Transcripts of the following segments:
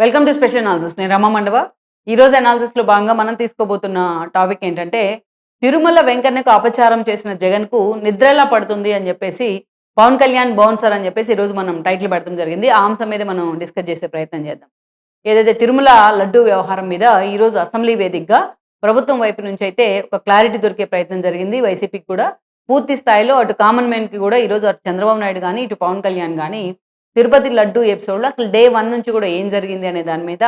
Welcome to special analysis. నేను రమ మండవ. ఈరోజు అనాలిసిస్లో భాగంగా మనం తీసుకోబోతున్న టాపిక్ ఏంటంటే, తిరుమల వెంకన్నకు అపచారం చేసిన జగన్కు నిద్రలా పడుతుంది అని చెప్పేసి పవన్ కళ్యాణ్ బౌన్సర్ అని చెప్పేసి ఈరోజు మనం టైటిల్ పెడతాం జరిగింది. ఆ అంశం మీద మనం డిస్కస్ చేసే ప్రయత్నం చేద్దాం. ఏదైతే తిరుమల లడ్డూ వ్యవహారం మీద ఈరోజు అసెంబ్లీ వేదికగా ప్రభుత్వం వైపు నుంచి అయితే ఒక క్లారిటీ దొరికే ప్రయత్నం జరిగింది. వైసీపీకి కూడా పూర్తి స్థాయిలో అటు కామన్ మ్యాన్కి కూడా ఈరోజు అటు చంద్రబాబు నాయుడు కానీ ఇటు పవన్ కళ్యాణ్ కానీ తిరుపతి లడ్డూ ఎపిసోడ్లో అసలు డే 1 నుంచి కూడా ఏం జరిగింది అనే దాని మీద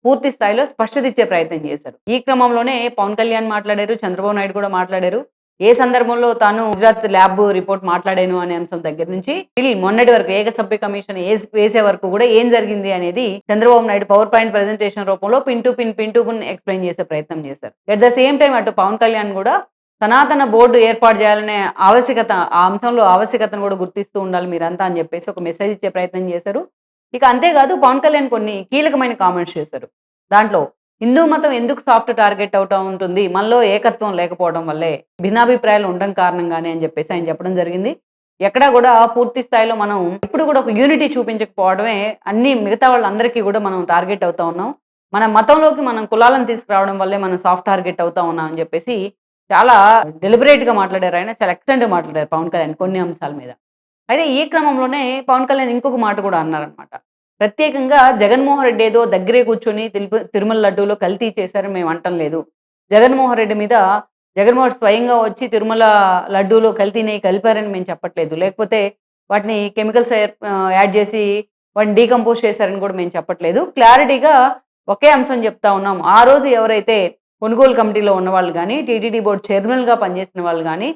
పూర్తి స్థాయిలో స్పష్టత ఇచ్చే ప్రయత్నం చేశారు. ఈ క్రమంలోనే పవన్ కళ్యాణ్ మాట్లాడారు, చంద్రబాబు నాయుడు కూడా మాట్లాడారు. ఏ సందర్భంలో తాను గుజరాత్ ల్యాబ్ రిపోర్ట్ మాట్లాడాను అనే అంశం దగ్గర నుంచి మొన్నటి వరకు ఏకసభ్య కమిషన్ వేసే వరకు కూడా ఏం జరిగింది అనేది Chandrababu Naidu power point presentation రూపంలో పిన్ టు పిన్ ఎక్స్ప్లెయిన్ చేసే ప్రయత్నం చేశారు. ఎట్ ద సేమ్ టైం అటు పవన్ కళ్యాణ్ కూడా సనాతన బోర్డు ఏర్పాటు చేయాలనే ఆవశ్యకత, ఆ అంశంలో ఆవశ్యకతను కూడా గుర్తిస్తూ ఉండాలి మీరంతా అని చెప్పేసి ఒక మెసేజ్ ఇచ్చే ప్రయత్నం చేశారు. ఇక అంతేకాదు పవన్ కళ్యాణ్ కొన్ని కీలకమైన కామెంట్స్ చేశారు. దాంట్లో హిందూ మతం ఎందుకు సాఫ్ట్ టార్గెట్ అవుతా ఉంటుంది, మనలో ఏకత్వం లేకపోవడం వల్లే, భిన్నాభిప్రాయాలు ఉండడం కారణంగానే అని చెప్పేసి ఆయన చెప్పడం జరిగింది. ఎక్కడా కూడా పూర్తి స్థాయిలో మనం ఇప్పుడు కూడా ఒక యూనిటీ చూపించకపోవడమే అన్ని మిగతా వాళ్ళందరికీ కూడా మనం టార్గెట్ అవుతా ఉన్నాం. మన మతంలోకి మనం కులాలను తీసుకురావడం వల్లే మనం సాఫ్ట్ టార్గెట్ అవుతా ఉన్నాం అని చెప్పేసి చాలా డెలిబరేట్గా మాట్లాడారు. ఆయన చాలా ఎక్స్టెంట్గా మాట్లాడారు పవన్ కళ్యాణ్ కొన్ని అంశాల మీద. అయితే ఈ క్రమంలోనే పవన్ కళ్యాణ్ ఇంకొక మాట కూడా అన్నారనమాట. ప్రత్యేకంగా జగన్మోహన్ రెడ్డి ఏదో దగ్గరే కూర్చొని తిరుమల లడ్డూలో కల్తీ చేశారని మేము అంటం లేదు. జగన్మోహన్ రెడ్డి మీద జగన్మోహన్ స్వయంగా వచ్చి తిరుమల లడ్డూలో కల్తీని కలిపారని మేము చెప్పట్లేదు. లేకపోతే వాటిని కెమికల్స్ యాడ్ చేసి వాటిని డీకంపోజ్ చేశారని కూడా మేము చెప్పట్లేదు. క్లారిటీగా ఒకే అంశం చెప్తా ఉన్నాం. ఆ రోజు ఎవరైతే కొనుగోలు కమిటీలో ఉన్నవాళ్ళు కానీ, టీటీడీ బోర్డు చైర్మన్గా పనిచేసిన వాళ్ళు కానీ,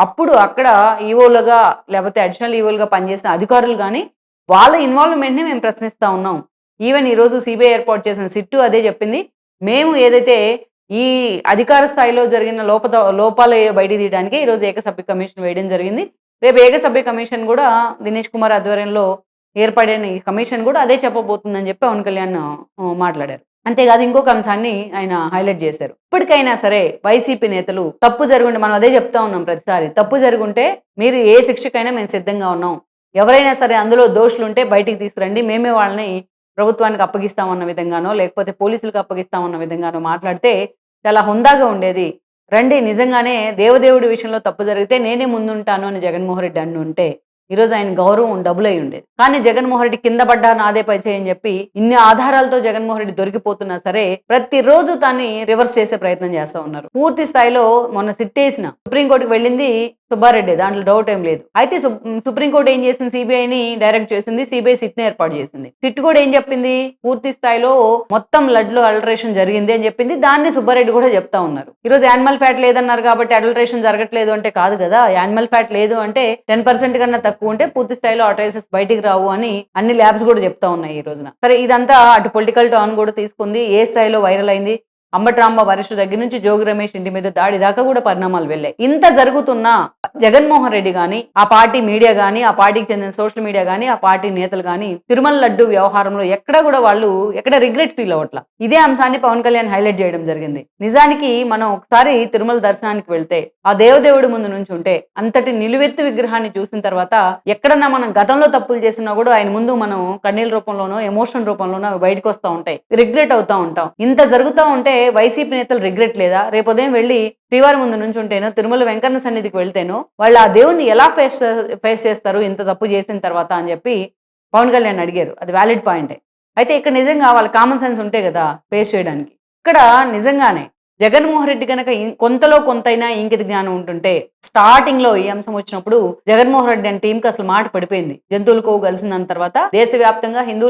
అప్పుడు అక్కడ ఈవోలుగా లేకపోతే అడిషనల్ ఈవోలుగా పనిచేసిన అధికారులు కానీ వాళ్ళ ఇన్వాల్వ్మెంట్ని మేము ప్రశ్నిస్తూ ఉన్నాం. ఈవెన్ ఈరోజు సిబిఐ ఏర్పాటు చేసిన సిట్టు అదే చెప్పింది. మేము ఏదైతే ఈ అధికార స్థాయిలో జరిగిన లోపాలు బయట తీయడానికి ఈరోజు ఏకసభ్య కమిషన్ వేయడం జరిగింది. రేపు ఏకసభ్య కమిషన్ కూడా దినేష్ కుమార్ ఆధ్వర్యంలో ఏర్పడిన ఈ కమిషన్ కూడా అదే చెప్పబోతుందని చెప్పి పవన్ కళ్యాణ్ మాట్లాడారు. అంతేకాదు ఇంకొక అంశాన్ని ఆయన హైలైట్ చేశారు. ఇప్పటికైనా సరే వైసీపీ నేతలు తప్పు జరుగుంటే, మనం అదే చెప్తా ఉన్నాం ప్రతిసారి, తప్పు జరుగుంటే మీరు ఏ శిక్షకైనా మేము సిద్ధంగా ఉన్నాం. ఎవరైనా సరే అందులో దోషులుంటే బయటికి తీసుకురండి, మేమే వాళ్ళని ప్రభుత్వానికి అప్పగిస్తామన్న విధంగానో లేకపోతే పోలీసులకు అప్పగిస్తామన్న విధంగానో మాట్లాడితే చాలా హుందాగా ఉండేది. రండి, నిజంగానే దేవదేవుడి విషయంలో తప్పు జరిగితే నేనే ముందుంటాను అని జగన్మోహన్ రెడ్డి అన్ను ఉంటే ఈరోజు ఆయన గౌరవం డబుల్ అయి ఉండేది. కానీ జగన్మోహన్ రెడ్డి కింద పడ్డా నాదే పై చేయని చెప్పి ఇన్ని ఆధారాలతో జగన్మోహన్ రెడ్డి దొరికిపోతున్నా సరే ప్రతిరోజు తాన్ని రివర్స్ చేసే ప్రయత్నం చేస్తా ఉన్నారు. పూర్తి స్థాయిలో మొన్న సిట్టేసిన సుప్రీంకోర్టుకి వెళ్ళింది సుబ్బారెడ్డి, దాంట్లో డౌట్ ఏం లేదు. అయితే సుప్రీంకోర్టు ఏం చేసింది, సిబిఐని డైరెక్ట్ చేసింది, సిబిఐ సిట్ని ఏర్పాటు చేసింది. సిట్ కూడా ఏం చెప్పింది, పూర్తి స్థాయిలో మొత్తం లడ్లో అడల్టరేషన్ జరిగింది అని చెప్పింది. దాన్ని సుబ్బారెడ్డి కూడా చెప్తా ఉన్నారు. ఈరోజు యానిమల్ ఫ్యాట్ లేదన్నారు కాబట్టి అడల్టరేషన్ జరగట్లేదు అంటే కాదు కదా. యానిమల్ ఫ్యాట్ లేదు అంటే 10% కన్నా తక్కువ ఉంటే పూర్తి స్థాయిలో ఆ ట్రేసెస్ బయటికి రావు అని అన్ని ల్యాబ్స్ కూడా చెప్తా ఉన్నాయి ఈ రోజున. సరే, ఇదంతా అటు పొలిటికల్ టర్న్ కూడా తీసుకుంది. ఏ స్థాయిలో వైరల్ అయింది, అంబట్రాంబ వరిష్ఠ దగ్గర నుంచి జోగి రమేష్ ఇంటి మీద దాడి దాకా కూడా పరిణామాలు వెళ్ళాయి. ఇంత జరుగుతున్నా జగన్మోహన్ రెడ్డి గాని, ఆ పార్టీ మీడియా గాని, ఆ పార్టీకి చెందిన సోషల్ మీడియా గాని, ఆ పార్టీ నేతలు గాని తిరుమల లడ్డు వ్యవహారంలో ఎక్కడ రిగ్రెట్ ఫీల్ అవ్వట్లా. ఇదే అంశాన్ని పవన్ కళ్యాణ్ హైలైట్ చేయడం జరిగింది. నిజానికి మనం ఒకసారి తిరుమల దర్శనానికి వెళ్తే ఆ దేవదేవుడి ముందు నుంచి ఉంటే అంతటి నిలువెత్తు విగ్రహాన్ని చూసిన తర్వాత ఎక్కడన్నా మనం గతంలో తప్పులు చేసినా కూడా ఆయన ముందు మనం కన్నీళ్ళ రూపంలోనో ఎమోషన్ రూపంలోనో బయటకు వస్తూ ఉంటాయి, రిగ్రెట్ అవుతా ఉంటాం. ఇంత జరుగుతూ ఉంటే వైసీపీ నేతలు రిగ్రెట్ లేదా? రేపు ఉదయం వెళ్ళి శ్రీవారి ముందు నుంచి ఉంటేనో తిరుమల వెంకన్న సన్నిధికి వెళ్తేనో వాళ్ళు ఆ దేవుణ్ణి ఎలా ఫేస్ చేస్తారు ఇంత తప్పు చేసిన తర్వాత అని చెప్పి పవన్ కళ్యాణ్ అడిగారు. అది వ్యాలిడ్ పాయింటే. అయితే ఇక్కడ నిజంగా వాళ్ళ కామన్ సెన్స్ ఉంటే కదా ఫేస్ చేయడానికి. ఇక్కడ నిజంగానే జగన్మోహన్ రెడ్డి కనుక కొంతలో కొంతైనా ఇంకిత జ్ఞానం ఉంటుంటే, స్టార్టింగ్ లో ఈ అంశం వచ్చినప్పుడు జగన్మోహన్ రెడ్డి అని టీంకి అసలు మాట పడిపోయింది. జంతువులు కోవు కలిసిన తర్వాత దేశవ్యాప్తంగా హిందూ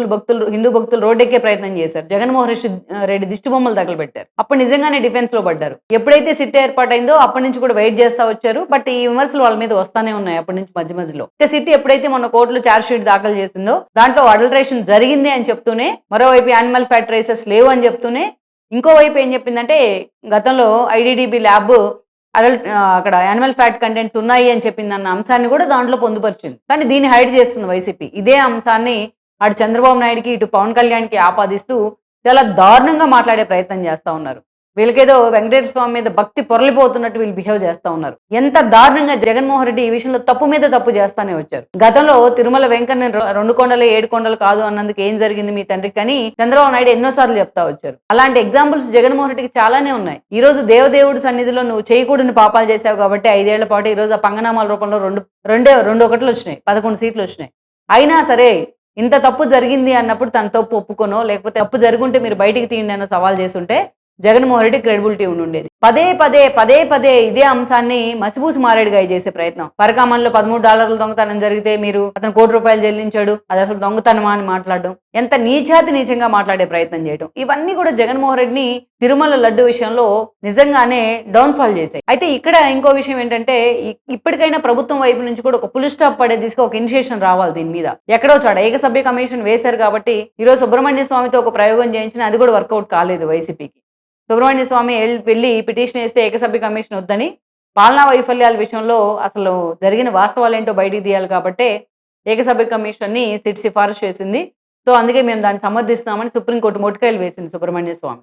భక్తులు రోడ్డెక్కే ప్రయత్నం చేశారు. జగన్మోహన్ రెడ్డి దిష్టి బొమ్మలు తగలబెట్టారు. అప్పుడు నిజంగానే డిఫెన్స్ లో పడ్డారు. ఎప్పుడైతే సిట్ ఏర్పాటైందో అప్పటి నుంచి కూడా వెయిట్ చేస్తా వచ్చారు. బట్ ఈ విమర్శలు వాళ్ళ మీద వస్తానే ఉన్నాయి అప్పటి నుంచి మధ్యలో. ఇక సిట్ ఎప్పుడైతే మన కోర్టులో ఛార్జ్ షీట్ దాఖలు చేసిందో దాంట్లో అడల్టరేషన్ జరిగింది అని చెప్తూనే, మరోవైపు యానిమల్ ఫ్యాట్ ట్రేసెస్ లేవు అని చెప్తూనే, ఇంకోవైపు ఏం చెప్పిందంటే గతంలో ఐడిడిబి ల్యాబ్ అక్కడ యానిమల్ ఫ్యాట్ కంటెంట్స్ ఉన్నాయి అని చెప్పిందన్న అంశాన్ని కూడా దాంట్లో పొందుపరిచింది. కానీ దీన్ని హైడ్ చేస్తుంది వైసీపీ. ఇదే అంశాన్ని అటు చంద్రబాబు నాయుడుకి ఇటు పవన్ కళ్యాణ్కి ఆపాదిస్తూ చాలా దారుణంగా మాట్లాడే ప్రయత్నం చేస్తా ఉన్నారు. వీళ్ళకేదో వెంకటేశ్వర స్వామి మీద భక్తి పొరలిపోతున్నట్టు వీళ్ళు బిహేవ్ చేస్తా ఉన్నారు. ఎంత దారుణంగా జగన్మోహన్ రెడ్డి ఈ విషయంలో తప్పు మీద తప్పు చేస్తానే వచ్చారు. గతంలో తిరుమల వెంకన్న 2 కొండలు 7 కొండలు కాదు అన్నందుకు ఏం జరిగింది మీ తండ్రికి అని చంద్రబాబు నాయుడు ఎన్నోసార్లు చెప్తా వచ్చారు. అలాంటి ఎగ్జాంపుల్స్ జగన్మోహన్ రెడ్డికి చాలానే ఉన్నాయి. ఈ రోజు దేవదేవుడి సన్నిధిలో నువ్వు చేయకూడని పాపాలు చేశావు కాబట్టి 5 ఏళ్ల పాటు ఈ రోజు ఆ పంగనామాల రూపంలో రెండు ఒకట్లు వచ్చినాయి, 11 సీట్లు వచ్చినాయి. అయినా సరే ఇంత తప్పు జరిగింది అన్నప్పుడు తన తప్పు ఒప్పుకోనో లేకపోతే తప్పు జరుగుంటే మీరు బయటికి తీయండి అనో సవాల్ చేస్తుంటే జగన్మోహన్ రెడ్డి క్రెడిబిలిటీ ఉండేది. పదే ఇదే అంశాన్ని మసిపూసి మారేడుగా చేసే ప్రయత్నం. పరకామన్లో $13 దొంగతనం జరిగితే మీరు అతను ₹1 చెల్లించాడు, అది అసలు దొంగతనమా అని మాట్లాడడం, ఎంత నీచంగా మాట్లాడే ప్రయత్నం చేయడం, ఇవన్నీ కూడా జగన్మోహన్ రెడ్డిని తిరుమల లడ్డు విషయంలో నిజంగానే డౌన్ఫాల్ చేశాయి. అయితే ఇక్కడ ఇంకో విషయం ఏంటంటే ఇప్పటికైనా ప్రభుత్వం వైపు నుంచి కూడా ఒక పుల్ స్టాప్ పడే దిశగా ఒక ఇనిషియేషన్ రావాలి. దీని మీద ఎక్కడో చాడ ఏకసభ్య కమిషన్ వేశారు కాబట్టి ఈరోజు సుబ్రహ్మణ్య స్వామితో ఒక ప్రయోగం చేయించిన అది కూడా వర్కౌట్ కాలేదు వైసీపీకి. సుబ్రహ్మణ్య స్వామి వెళ్ళి పిటిషన్ వేస్తే ఏకసభ్య కమిషన్ వద్దని పాలనా వైఫల్యాల విషయంలో అసలు జరిగిన వాస్తవాలు ఏంటో బయటికి తీయాలి కాబట్టి ఏకసభ్య కమిషన్ని సిట్ సిఫారసు చేసింది. సో అందుకే మేము దాన్ని సమర్థిస్తామని సుప్రీంకోర్టు మొట్టికాయలు వేసింది సుబ్రహ్మణ్య స్వామి.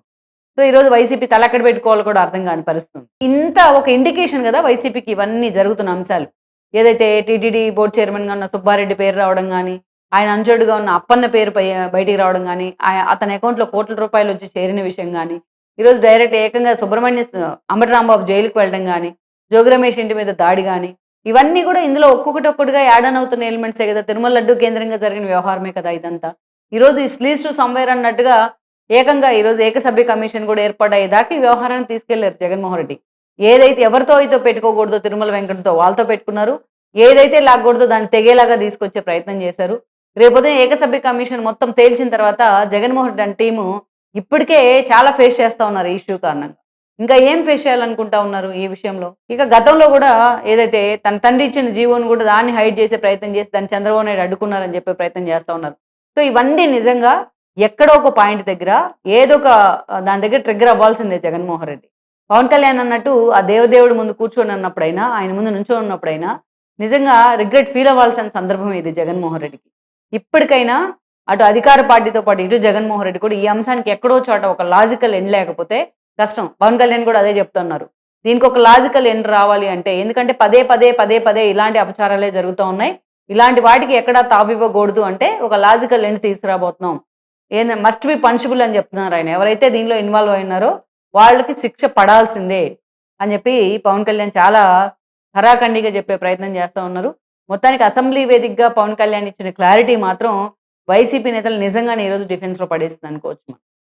సో ఈరోజు వైసీపీ తలెక్కడ పెట్టుకోవాలో కూడా అర్థం కాని పరిస్థితి. ఇంత ఒక ఇండికేషన్ కదా వైసీపీకి ఇవన్నీ జరుగుతున్న అంశాలు. ఏదైతే టీటీడీ బోర్డు చైర్మన్గా ఉన్న సుబ్బారెడ్డి పేరు రావడం కానీ, ఆయన అంచోడుగా ఉన్న అప్పన్న పేరు బయటికి రావడం కానీ, అతని అకౌంట్లో కోట్ల రూపాయలు వచ్చి చేరిన విషయం కానీ, ఈరోజు డైరెక్ట్ ఏకంగా అంబటి రాంబాబు జైలుకు వెళ్ళడం కానీ, జోగి రమేష్ ఇంటి మీద దాడి కానీ, ఇవన్నీ కూడా ఇందులో ఒక్కొక్కటిగా యాడ్ ఆన్ అవుతున్న ఎలిమెంట్సే కదా. తిరుమల లడ్డు కేంద్రంగా జరిగిన వ్యవహారమే కదా ఇదంతా. ఈరోజు ఈ స్లీజ్ టు సమ్వేర్ అన్నట్టుగా ఏకంగా ఈరోజు ఏకసభ్య కమిషన్ కూడా ఏర్పడయ్యేదాకా ఈ వ్యవహారాన్ని తీసుకెళ్లారు జగన్మోహన్ రెడ్డి. ఏదైతే ఎవరితో అయితే పెట్టుకోకూడదో తిరుమల వెంకటతో వాళ్ళతో పెట్టుకున్నారు, ఏదైతే లాగకూడదో దాన్ని తెగేలాగా తీసుకొచ్చే ప్రయత్నం చేశారు. రేపొద్దున ఏకసభ్య కమిషన్ మొత్తం తేల్చిన తర్వాత జగన్మోహన్ రెడ్డి అండ్ టీము ఇప్పటికే చాలా ఫేస్ చేస్తా ఉన్నారు ఈ ఇష్యూ కారణంగా. ఇంకా ఏం ఫేస్ చేయాలనుకుంటా ఉన్నారు ఈ విషయంలో? ఇక గతంలో కూడా ఏదైతే తన తండ్రి ఇచ్చిన జీవోను కూడా దాన్ని హైడ్ చేసే ప్రయత్నం చేసి దాన్ని చంద్రబాబు నాయుడు అడ్డుకున్నారని చెప్పే ప్రయత్నం చేస్తా ఉన్నారు. సో ఇవన్నీ నిజంగా ఎక్కడో ఒక పాయింట్ దగ్గర ఏదో ఒక దాని దగ్గర ట్రిగ్గర్ అవ్వాల్సిందే జగన్మోహన్ రెడ్డి. పవన్ కళ్యాణ్ అన్నట్టు ఆ దేవదేవుడు ముందు కూర్చొని అన్నప్పుడైనా, ఆయన ముందు నుంచో ఉన్నప్పుడైనా నిజంగా రిగ్రెట్ ఫీల్ అవ్వాల్సిన సందర్భం ఇది జగన్మోహన్ రెడ్డికి. ఇప్పటికైనా అటు అధికార పార్టీతో పాటు ఇటు జగన్మోహన్ రెడ్డి కూడా ఈ అంశానికి ఎక్కడో చోట ఒక లాజికల్ ఎండ్ లేకపోతే కష్టం. పవన్ కళ్యాణ్ కూడా అదే చెప్తున్నారు. దీనికి ఒక లాజికల్ ఎండ్ రావాలి అంటే, ఎందుకంటే పదే ఇలాంటి అపచారాలే జరుగుతూ ఉన్నాయి, ఇలాంటి వాటికి ఎక్కడా తావివ్వకూడదు అంటే ఒక లాజికల్ ఎండ్ తీసుకురాబోతున్నాం, మస్ట్ బి పనిషబుల్ అని చెప్తున్నారు ఆయన. ఎవరైతే దీనిలో ఇన్వాల్వ్ అయినారో వాళ్ళకి శిక్ష పడాల్సిందే అని చెప్పి పవన్ కళ్యాణ్ చాలా ఖరాఖండిగా చెప్పే ప్రయత్నం చేస్తూ ఉన్నారు. మొత్తానికి అసెంబ్లీ వేదికగా పవన్ కళ్యాణ్ ఇచ్చిన క్లారిటీ మాత్రం వైసీపీ నేతలు నిజంగానే ఈరోజు డిఫెన్స్లో పడేస్తుంది అనుకోవచ్చు.